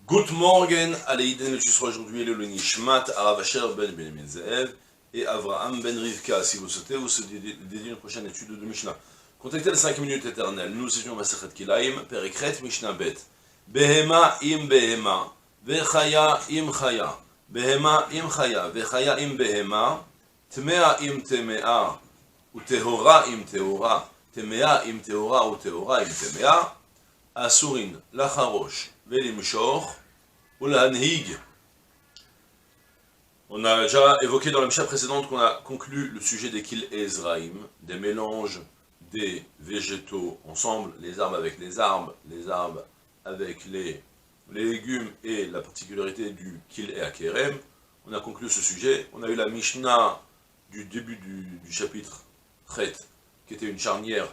Good morning, Aleïden, le sera aujourd'hui le Nishmat, Arav Asher ben Benjamin Zeev et Avraham ben Rivka. Si vous souhaitez, vous dédiez une prochaine étude de Mishnah. Contactez les 5 minutes éternelles. Nous étudions Masechet Kilaim, Perikret Mishnah Bet. Behema im behema, vechaya im chaya. Behema im chaya, vechaya im behema. Tmea im temea, utehora im teora. Temea im teora, utehora im temea. Asurin, lacharosh, velimshor, ou l'anhig. On a déjà évoqué dans la Mishnah précédente qu'on a conclu le sujet des kil ezraim, des mélanges des végétaux ensemble, les arbres avec les arbres avec les légumes et la particularité du kil et akerem. On a conclu ce sujet. On a eu la Mishnah du début du chapitre Chet, qui était une charnière.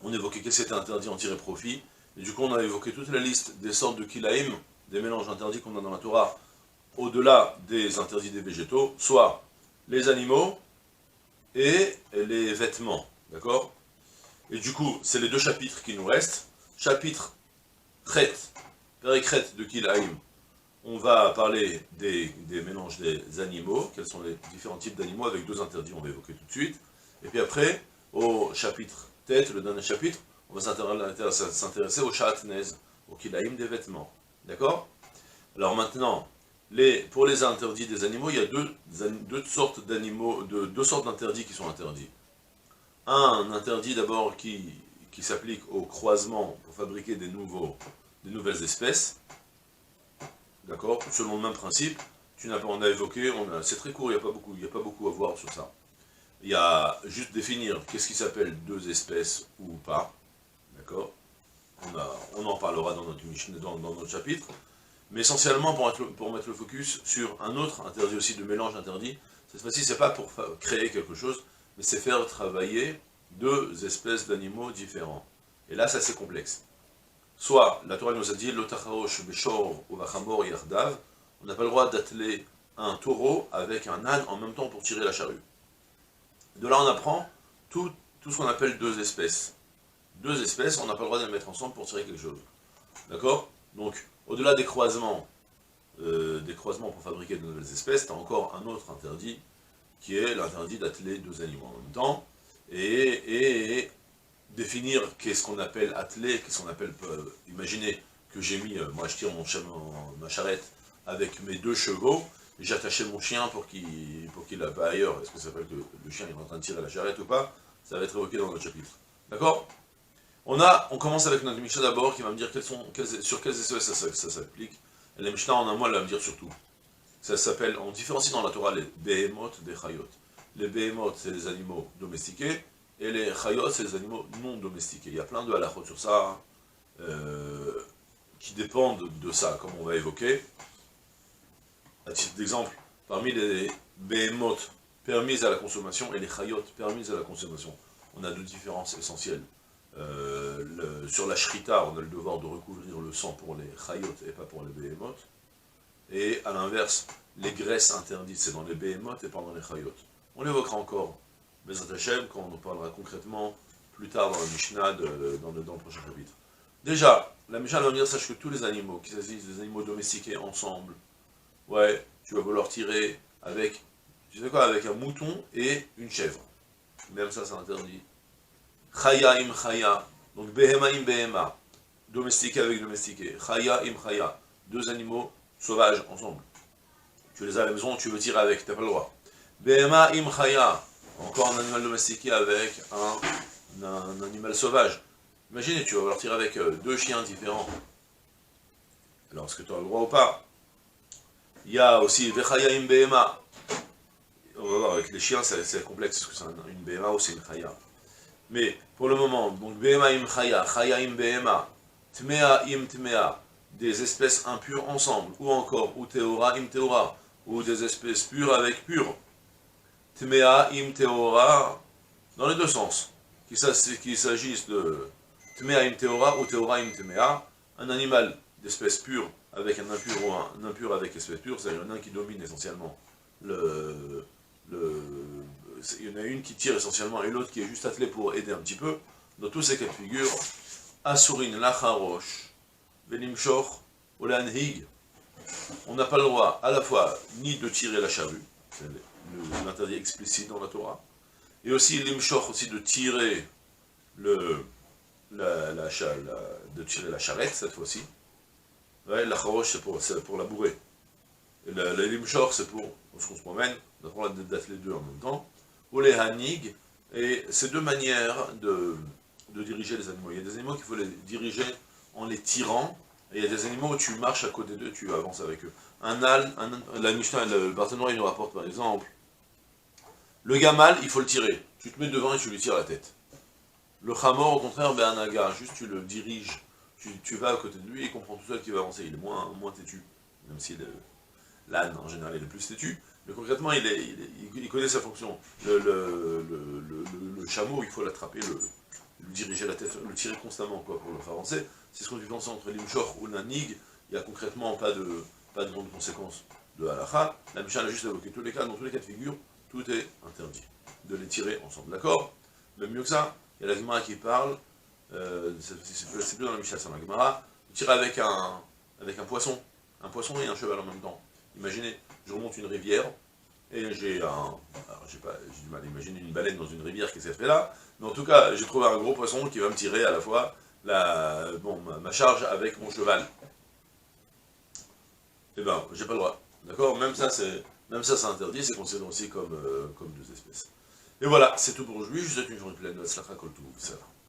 On évoquait qu'est-ce qui était interdit, en tirer profit. Et du coup, on a évoqué toute la liste des sortes de kilaïm, des mélanges interdits qu'on a dans la Torah, au-delà des interdits des végétaux, soit les animaux et les vêtements, d'accord? Et du coup, c'est les deux chapitres qui nous restent. Chapitre Chet, Perikret de kilaïm, on va parler des mélanges des animaux, quels sont les différents types d'animaux, avec deux interdits, on va évoquer tout de suite. Et puis après, au chapitre Tet, le dernier chapitre, on va s'intéresser au Shatnez, au kilaïm des vêtements. D'accord? Alors maintenant, pour les interdits des animaux, il y a deux sortes d'animaux, deux sortes d'interdits qui sont interdits. Un interdit d'abord qui s'applique au croisement pour fabriquer des nouvelles espèces. D'accord? Selon le même principe, on a évoqué, c'est très court, il n'y a pas beaucoup à voir sur ça. Il y a juste définir qu'est-ce qui s'appelle deux espèces ou pas. D'accord? On en parlera dans notre Mishnah, dans notre chapitre. Mais essentiellement, pour mettre le focus sur un autre interdit aussi, de mélange interdit, cette fois-ci, c'est pas pour créer quelque chose, mais c'est faire travailler deux espèces d'animaux différents. Et là, c'est assez complexe. Soit, la Torah nous a dit, l'otacharosh beshor ou vachamor yardav, on n'a pas le droit d'atteler un taureau avec un âne en même temps pour tirer la charrue. De là, on apprend tout ce qu'on appelle deux espèces. Deux espèces, on n'a pas le droit de les mettre ensemble pour tirer quelque chose. D'accord? Donc, au-delà des croisements pour fabriquer de nouvelles espèces, tu as encore un autre interdit, qui est l'interdit d'atteler deux animaux en même temps, et définir qu'est-ce qu'on appelle atteler, qu'est-ce qu'on appelle, imaginez que j'ai mis, moi je tire ma charrette avec mes deux chevaux, et j'ai attaché mon chien pour qu'il aille pas ailleurs. Est-ce que ça s'appelle que le chien est en train de tirer la charrette ou pas? Ça va être évoqué dans notre chapitre. D'accord? On commence avec notre Mishnah d'abord, qui va me dire sur quelles espèces ça s'applique. Et la Mishnah en un mot, elle va me dire surtout. Ça s'appelle, on différencie dans la Torah les behemoth des chayot. Les behemoth, c'est les animaux domestiqués, et les chayot, c'est les animaux non domestiqués. Il y a plein de halachot sur ça, qui dépendent de ça, comme on va évoquer. À titre d'exemple, parmi les behemoth permises à la consommation et les chayot permises à la consommation, on a deux différences essentielles. Sur la shrita, on a le devoir de recouvrir le sang pour les chayot et pas pour les behemoth. Et à l'inverse, les graisses interdites, c'est dans les behemoth et pas dans les chayot. On l'évoquera encore, Bezrat Hashem, quand on en parlera concrètement plus tard dans la Mishnah, dans le prochain chapitre. Déjà, la Mishnah va dire, sache que tous les animaux, qui s'agissent des animaux domestiqués ensemble, ouais, tu vas vouloir tirer avec, tu sais quoi, avec un mouton et une chèvre. Même ça, c'est interdit. Chaya im chaya, donc behema im behema, domestiqué avec domestiqué. Chaya im chaya, deux animaux sauvages ensemble. Tu les as à la maison, tu veux tirer avec, t'as pas le droit. Behema im chaya, encore un animal domestiqué avec un animal sauvage. Imaginez, tu vas vouloir tirer avec deux chiens différents. Alors, est-ce que tu as le droit ou pas? Il y a aussi vechaya im behema. On va voir, avec les chiens, c'est complexe, est-ce que c'est une behema ou c'est une chaya? Mais pour le moment, donc behema im chaya, chaya im behema, tmea im tmea, des espèces impures ensemble, ou encore, ou teora im teora, ou des espèces pures avec pures. Tmea im teora, dans les deux sens, qu'il s'agisse de tmea im teora ou teora im tmea, un animal d'espèce pure avec un impur ou un impur avec espèce pure, c'est-à-dire un qui domine essentiellement il y en a une qui tire essentiellement et l'autre qui est juste attelée pour aider un petit peu. Dans tous ces cas de figure, Asurin lacharosh, velimshor, Olanhig, on n'a pas le droit à la fois ni de tirer la charrue, c'est l'interdit explicite dans la Torah, et aussi l'imshor, aussi de tirer de tirer la charrette cette fois-ci. Ouais, la charoche c'est pour la bourrer. Et l'imshor c'est pour lorsqu'on se promène, on a le droit d'être les deux en même temps. Ou les hanig, et c'est deux manières de diriger les animaux. Il y a des animaux qu'il faut les diriger en les tirant, et il y a des animaux où tu marches à côté d'eux, tu avances avec eux. La Mishnah, le partenaire, il nous rapporte par exemple, le gamal, il faut le tirer. Tu te mets devant et tu lui tires la tête. Le chamor, au contraire, ben un naga, juste tu le diriges, tu vas à côté de lui et il comprend tout seul qu'il va avancer. Il est moins têtu, même si l'âne, en général, il est plus têtu. Mais concrètement, il connaît sa fonction. Le chameau, il faut l'attraper, lui diriger la tête, le tirer constamment quoi, pour le faire avancer. C'est ce qu'on différencie entre l'imshor ou l'anig. Il n'y a concrètement pas de grandes conséquences de halakha. La Mishnah a juste évoqué tous les cas, dans tous les cas de figure, tout est interdit de les tirer ensemble. D'accord? Même mieux que ça, il y a la Gemara qui parle, c'est plus dans la Mishnah, c'est dans la Gemara, de tirer avec un poisson et un cheval en même temps. Imaginez, je remonte une rivière, et j'ai du mal à imaginer une baleine dans une rivière, qu'est-ce qu'elle fait là, mais en tout cas, j'ai trouvé un gros poisson qui va me tirer à la fois ma charge avec mon cheval. Eh ben, j'ai pas le droit. D'accord? Même ça, c'est interdit, c'est considéré aussi comme deux espèces. Et voilà, c'est tout pour aujourd'hui. Je vous souhaite une journée pleine de Slachakol Tov.